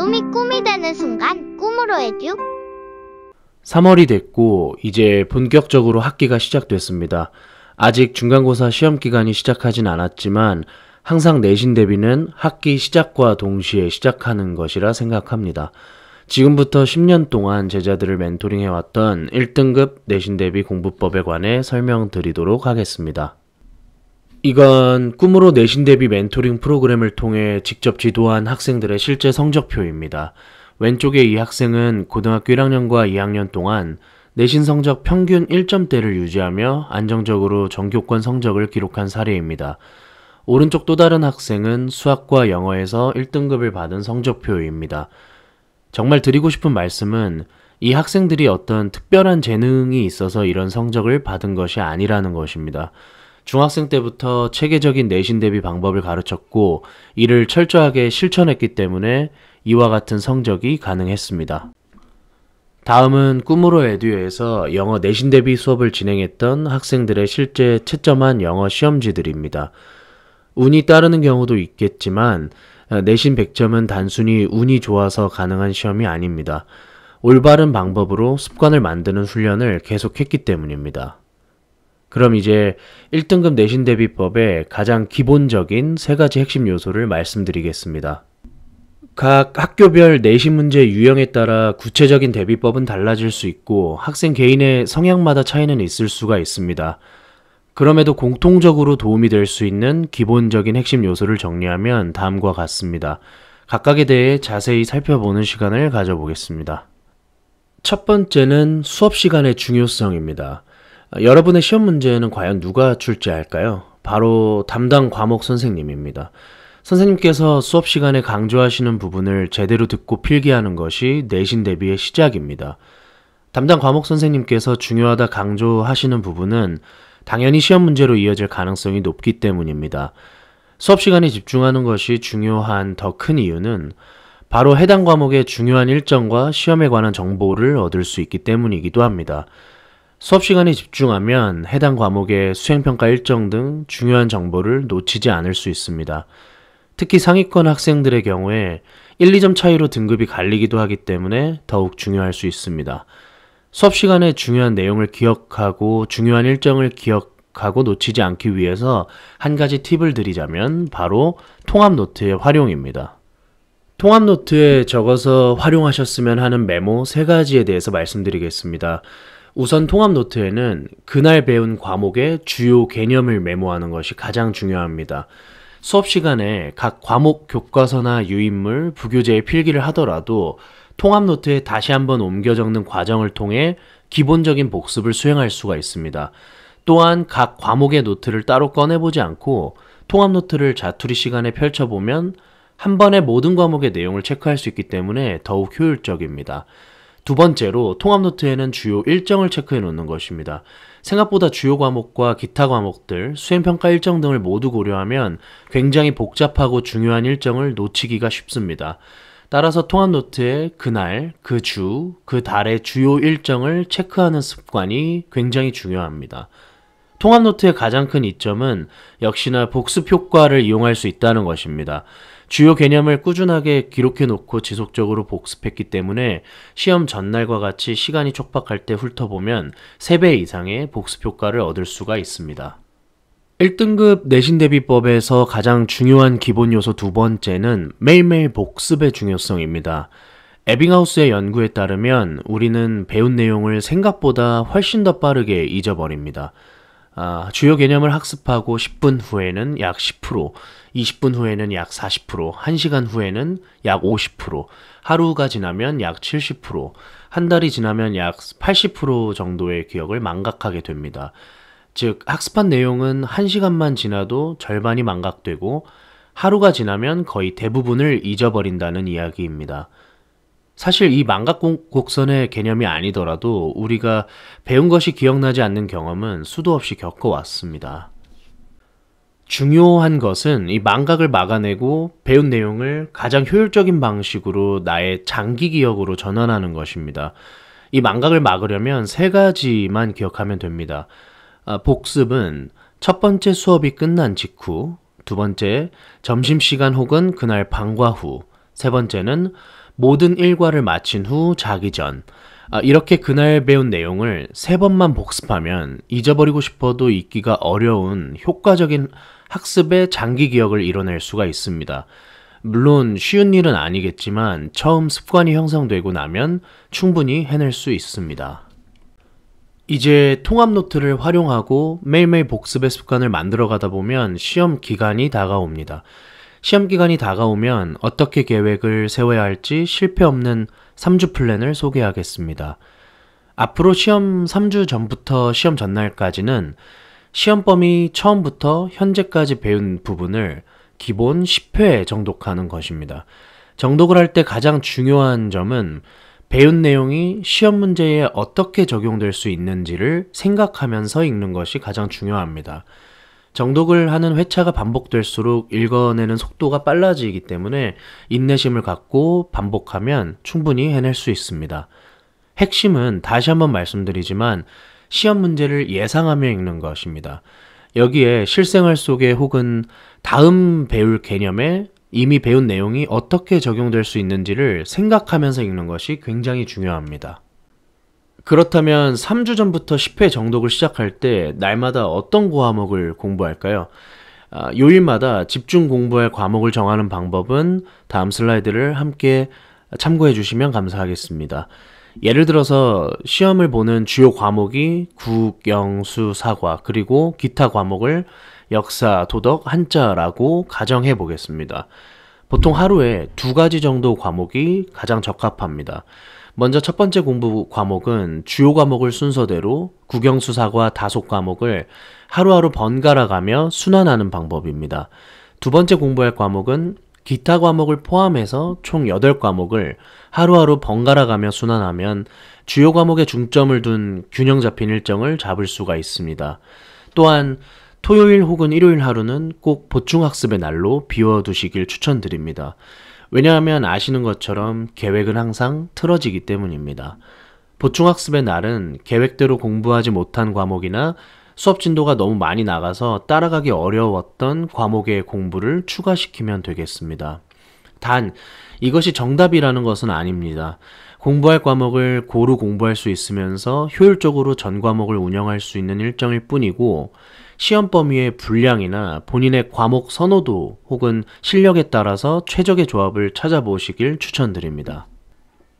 배움이 꿈이 되는 순간, 꿈으로 에듀. 3월이 됐고 이제 본격적으로 학기가 시작됐습니다. 아직 중간고사 시험 기간이 시작하진 않았지만 항상 내신 대비는 학기 시작과 동시에 시작하는 것이라 생각합니다. 지금부터 10년 동안 제자들을 멘토링해왔던 1등급 내신 대비 공부법에 관해 설명드리도록 하겠습니다. 이건 꿈으로 내신 대비 멘토링 프로그램을 통해 직접 지도한 학생들의 실제 성적표입니다. 왼쪽의 이 학생은 고등학교 1학년과 2학년 동안 내신 성적 평균 1점대를 유지하며 안정적으로 전교권 성적을 기록한 사례입니다. 오른쪽 또 다른 학생은 수학과 영어에서 1등급을 받은 성적표입니다. 정말 드리고 싶은 말씀은 이 학생들이 어떤 특별한 재능이 있어서 이런 성적을 받은 것이 아니라는 것입니다. 중학생 때부터 체계적인 내신 대비 방법을 가르쳤고 이를 철저하게 실천했기 때문에 이와 같은 성적이 가능했습니다. 다음은 꿈으로 에듀에서 영어 내신 대비 수업을 진행했던 학생들의 실제 채점한 영어 시험지들입니다. 운이 따르는 경우도 있겠지만 내신 100점은 단순히 운이 좋아서 가능한 시험이 아닙니다. 올바른 방법으로 습관을 만드는 훈련을 계속했기 때문입니다. 그럼 이제 1등급 내신 대비법의 가장 기본적인 3가지 핵심 요소를 말씀드리겠습니다. 각 학교별 내신 문제 유형에 따라 구체적인 대비법은 달라질 수 있고 학생 개인의 성향마다 차이는 있을 수가 있습니다. 그럼에도 공통적으로 도움이 될 수 있는 기본적인 핵심 요소를 정리하면 다음과 같습니다. 각각에 대해 자세히 살펴보는 시간을 가져보겠습니다. 첫 번째는 수업 시간의 중요성입니다. 여러분의 시험 문제는 과연 누가 출제할까요? 바로 담당 과목 선생님입니다. 선생님께서 수업 시간에 강조하시는 부분을 제대로 듣고 필기하는 것이 내신 대비의 시작입니다. 담당 과목 선생님께서 중요하다 강조하시는 부분은 당연히 시험 문제로 이어질 가능성이 높기 때문입니다. 수업 시간에 집중하는 것이 중요한 더 큰 이유는 바로 해당 과목의 중요한 일정과 시험에 관한 정보를 얻을 수 있기 때문이기도 합니다. 수업 시간에 집중하면 해당 과목의 수행평가 일정 등 중요한 정보를 놓치지 않을 수 있습니다. 특히 상위권 학생들의 경우에 1, 2점 차이로 등급이 갈리기도 하기 때문에 더욱 중요할 수 있습니다. 수업 시간에 중요한 내용을 기억하고 중요한 일정을 기억하고 놓치지 않기 위해서 한 가지 팁을 드리자면 바로 통합노트의 활용입니다. 통합노트에 적어서 활용하셨으면 하는 메모 3가지에 대해서 말씀드리겠습니다. 우선 통합노트에는 그날 배운 과목의 주요 개념을 메모하는 것이 가장 중요합니다. 수업 시간에 각 과목 교과서나 유인물, 부교재의 필기를 하더라도 통합노트에 다시 한번 옮겨 적는 과정을 통해 기본적인 복습을 수행할 수가 있습니다. 또한 각 과목의 노트를 따로 꺼내보지 않고 통합노트를 자투리 시간에 펼쳐보면 한 번에 모든 과목의 내용을 체크할 수 있기 때문에 더욱 효율적입니다. 두 번째로 통합노트에는 주요 일정을 체크해 놓는 것입니다. 생각보다 주요 과목과 기타 과목들, 수행평가 일정 등을 모두 고려하면 굉장히 복잡하고 중요한 일정을 놓치기가 쉽습니다. 따라서 통합노트에 그날, 그 주, 그 달의 주요 일정을 체크하는 습관이 굉장히 중요합니다. 통합노트의 가장 큰 이점은 역시나 복습 효과를 이용할 수 있다는 것입니다. 주요 개념을 꾸준하게 기록해 놓고 지속적으로 복습했기 때문에 시험 전날과 같이 시간이 촉박할 때 훑어보면 3배 이상의 복습 효과를 얻을 수가 있습니다. 1등급 내신 대비법에서 가장 중요한 기본 요소 두 번째는 매일매일 복습의 중요성입니다. 에빙하우스의 연구에 따르면 우리는 배운 내용을 생각보다 훨씬 더 빠르게 잊어버립니다. 주요 개념을 학습하고 10분 후에는 약 10%, 20분 후에는 약 40%, 1시간 후에는 약 50%, 하루가 지나면 약 70%, 한 달이 지나면 약 80% 정도의 기억을 망각하게 됩니다. 즉, 학습한 내용은 1시간만 지나도 절반이 망각되고 하루가 지나면 거의 대부분을 잊어버린다는 이야기입니다. 사실 이 망각 곡선의 개념이 아니더라도 우리가 배운 것이 기억나지 않는 경험은 수도 없이 겪어왔습니다. 중요한 것은 이 망각을 막아내고 배운 내용을 가장 효율적인 방식으로 나의 장기 기억으로 전환하는 것입니다. 이 망각을 막으려면 3가지만 기억하면 됩니다. 복습은 첫 번째 수업이 끝난 직후, 두 번째 점심시간 혹은 그날 방과 후, 세 번째는 모든 일과를 마친 후 자기 전. 이렇게 그날 배운 내용을 세 번만 복습하면 잊어버리고 싶어도 잊기가 어려운 효과적인 학습의 장기 기억을 이뤄낼 수가 있습니다. 물론 쉬운 일은 아니겠지만 처음 습관이 형성되고 나면 충분히 해낼 수 있습니다. 이제 통합 노트를 활용하고 매일매일 복습의 습관을 만들어 가다 보면 시험 기간이 다가옵니다. 시험 기간이 다가오면 어떻게 계획을 세워야 할지 실패 없는 3주 플랜을 소개하겠습니다. 앞으로 시험 3주 전부터 시험 전날까지는 시험 범위 처음부터 현재까지 배운 부분을 기본 10회 정독하는 것입니다. 정독을 할 때 가장 중요한 점은 배운 내용이 시험 문제에 어떻게 적용될 수 있는지를 생각하면서 읽는 것이 가장 중요합니다. 정독을 하는 회차가 반복될수록 읽어내는 속도가 빨라지기 때문에 인내심을 갖고 반복하면 충분히 해낼 수 있습니다. 핵심은 다시 한번 말씀드리지만 시험 문제를 예상하며 읽는 것입니다. 여기에 실생활 속에 혹은 다음 배울 개념에 이미 배운 내용이 어떻게 적용될 수 있는지를 생각하면서 읽는 것이 굉장히 중요합니다. 그렇다면 3주 전부터 10회 정독을 시작할 때 날마다 어떤 과목을 공부할까요? 요일마다 집중 공부할 과목을 정하는 방법은 다음 슬라이드를 함께 참고해 주시면 감사하겠습니다. 예를 들어서 시험을 보는 주요 과목이 국, 영, 수, 사과, 그리고 기타 과목을 역사, 도덕, 한자라고 가정해 보겠습니다. 보통 하루에 2가지 정도 과목이 가장 적합합니다. 먼저 첫 번째 공부 과목은 주요 과목을 순서대로 국영수, 사과, 다속 과목을 하루하루 번갈아 가며 순환하는 방법입니다. 두 번째 공부할 과목은 기타 과목을 포함해서 총 8과목을 하루하루 번갈아 가며 순환하면 주요 과목에 중점을 둔 균형 잡힌 일정을 잡을 수가 있습니다. 또한 토요일 혹은 일요일 하루는 꼭 보충학습의 날로 비워두시길 추천드립니다. 왜냐하면 아시는 것처럼 계획은 항상 틀어지기 때문입니다. 보충학습의 날은 계획대로 공부하지 못한 과목이나 수업 진도가 너무 많이 나가서 따라가기 어려웠던 과목의 공부를 추가시키면 되겠습니다. 단, 이것이 정답이라는 것은 아닙니다. 공부할 과목을 고루 공부할 수 있으면서 효율적으로 전 과목을 운영할 수 있는 일정일 뿐이고 시험 범위의 분량이나 본인의 과목 선호도 혹은 실력에 따라서 최적의 조합을 찾아보시길 추천드립니다.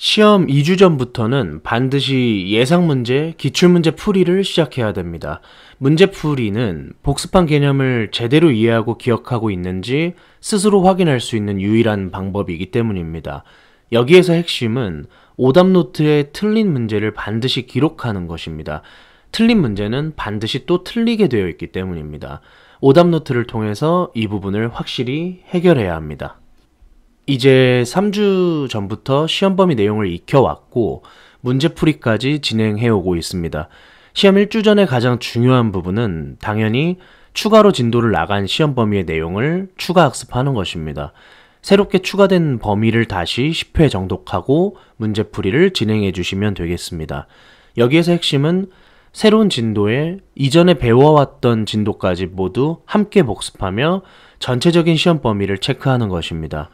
시험 2주 전부터는 반드시 예상문제, 기출문제 풀이를 시작해야 됩니다. 문제풀이는 복습한 개념을 제대로 이해하고 기억하고 있는지 스스로 확인할 수 있는 유일한 방법이기 때문입니다. 여기에서 핵심은 오답노트에 틀린 문제를 반드시 기록하는 것입니다. 틀린 문제는 반드시 또 틀리게 되어 있기 때문입니다. 오답노트를 통해서 이 부분을 확실히 해결해야 합니다. 이제 3주 전부터 시험 범위 내용을 익혀왔고 문제풀이까지 진행해오고 있습니다. 시험 1주 전에 가장 중요한 부분은 당연히 추가로 진도를 나간 시험 범위의 내용을 추가 학습하는 것입니다. 새롭게 추가된 범위를 다시 10회 정독하고 문제풀이를 진행해 주시면 되겠습니다. 여기에서 핵심은 새로운 진도에 이전에 배워왔던 진도까지 모두 함께 복습하며 전체적인 시험 범위를 체크하는 것입니다.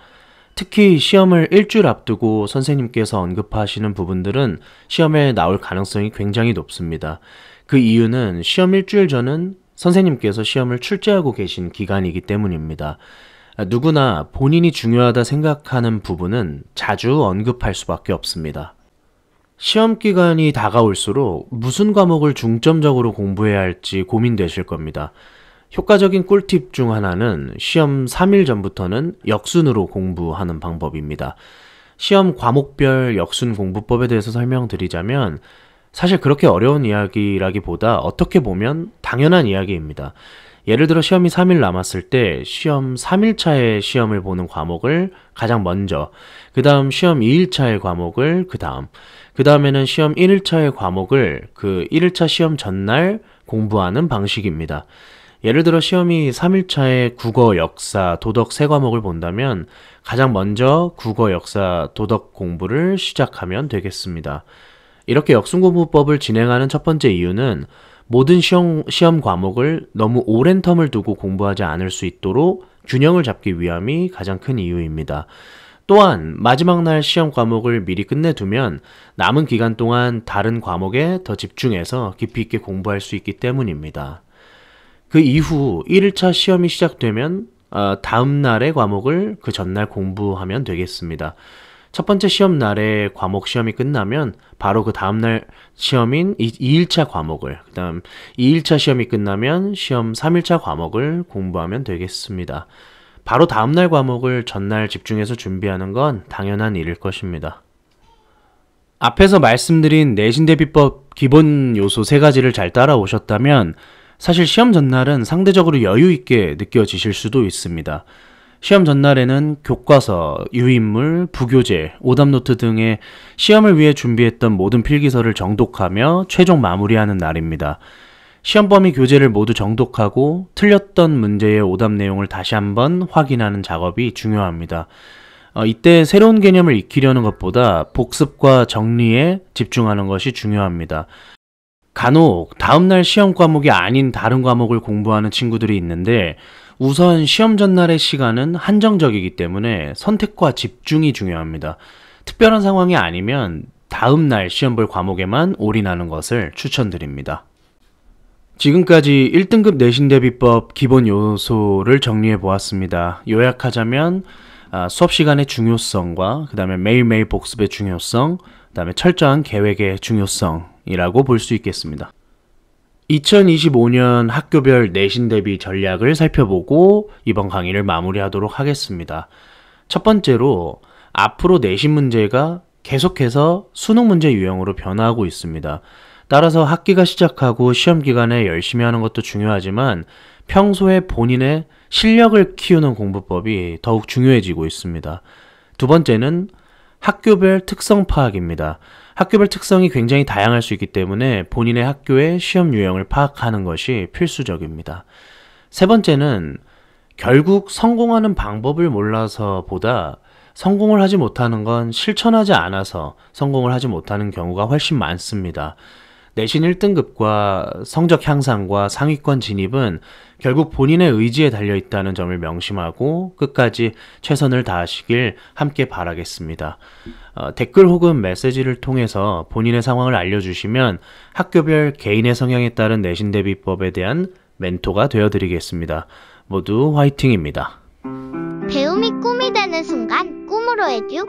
특히 시험을 일주일 앞두고 선생님께서 언급하시는 부분들은 시험에 나올 가능성이 굉장히 높습니다. 그 이유는 시험 일주일 전은 선생님께서 시험을 출제하고 계신 기간이기 때문입니다. 누구나 본인이 중요하다 생각하는 부분은 자주 언급할 수밖에 없습니다. 시험 기간이 다가올수록 무슨 과목을 중점적으로 공부해야 할지 고민되실 겁니다. 효과적인 꿀팁 중 하나는 시험 3일 전부터는 역순으로 공부하는 방법입니다. 시험 과목별 역순 공부법에 대해서 설명드리자면 사실 그렇게 어려운 이야기라기보다 어떻게 보면 당연한 이야기입니다. 예를 들어 시험이 3일 남았을 때 시험 3일차의 시험을 보는 과목을 가장 먼저, 그 다음 시험 2일차의 과목을 그 다음에는 시험 1일차의 과목을 그 1일차 시험 전날 공부하는 방식입니다. 예를 들어 시험이 3일차에 국어, 역사, 도덕 3과목을 본다면 가장 먼저 국어, 역사, 도덕 공부를 시작하면 되겠습니다. 이렇게 역순공부법을 진행하는 첫 번째 이유는 모든 시험 과목을 너무 오랜 텀을 두고 공부하지 않을 수 있도록 균형을 잡기 위함이 가장 큰 이유입니다. 또한 마지막 날 시험 과목을 미리 끝내두면 남은 기간 동안 다른 과목에 더 집중해서 깊이 있게 공부할 수 있기 때문입니다. 그 이후 1일차 시험이 시작되면 다음 날의 과목을 그 전날 공부하면 되겠습니다. 첫 번째 시험 날에 과목 시험이 끝나면 바로 그 다음날 시험인 2일차 과목을, 그 다음 2일차 시험이 끝나면 시험 3일차 과목을 공부하면 되겠습니다. 바로 다음날 과목을 전날 집중해서 준비하는 건 당연한 일일 것입니다. 앞에서 말씀드린 내신대비법 기본 요소 3가지를 잘 따라오셨다면 사실 시험 전날은 상대적으로 여유 있게 느껴지실 수도 있습니다. 시험 전날에는 교과서, 유인물, 부교재, 오답노트 등의 시험을 위해 준비했던 모든 필기서를 정독하며 최종 마무리하는 날입니다. 시험 범위 교재를 모두 정독하고 틀렸던 문제의 오답 내용을 다시 한번 확인하는 작업이 중요합니다. 이때 새로운 개념을 익히려는 것보다 복습과 정리에 집중하는 것이 중요합니다. 간혹 다음날 시험 과목이 아닌 다른 과목을 공부하는 친구들이 있는데 우선 시험 전날의 시간은 한정적이기 때문에 선택과 집중이 중요합니다. 특별한 상황이 아니면 다음날 시험 볼 과목에만 올인하는 것을 추천드립니다. 지금까지 1등급 내신대비법 기본 요소를 정리해 보았습니다. 요약하자면 수업 시간의 중요성과 그 다음에 매일매일 복습의 중요성, 그 다음에 철저한 계획의 중요성이라고 볼 수 있겠습니다. 2025년 학교별 내신 대비 전략을 살펴보고 이번 강의를 마무리하도록 하겠습니다. 첫 번째로 앞으로 내신 문제가 계속해서 수능 문제 유형으로 변화하고 있습니다. 따라서 학기가 시작하고 시험 기간에 열심히 하는 것도 중요하지만 평소에 본인의 실력을 키우는 공부법이 더욱 중요해지고 있습니다. 두 번째는 학교별 특성 파악입니다. 학교별 특성이 굉장히 다양할 수 있기 때문에 본인의 학교의 시험 유형을 파악하는 것이 필수적입니다. 세 번째는 결국 성공하는 방법을 몰라서보다 성공을 하지 못하는 건 실천하지 않아서 성공을 하지 못하는 경우가 훨씬 많습니다. 내신 1등급과 성적 향상과 상위권 진입은 결국 본인의 의지에 달려있다는 점을 명심하고 끝까지 최선을 다하시길 함께 바라겠습니다. 댓글 혹은 메시지를 통해서 본인의 상황을 알려주시면 학교별 개인의 성향에 따른 내신 대비법에 대한 멘토가 되어드리겠습니다. 모두 화이팅입니다. 배움이 꿈이 되는 순간 꿈으로 에듀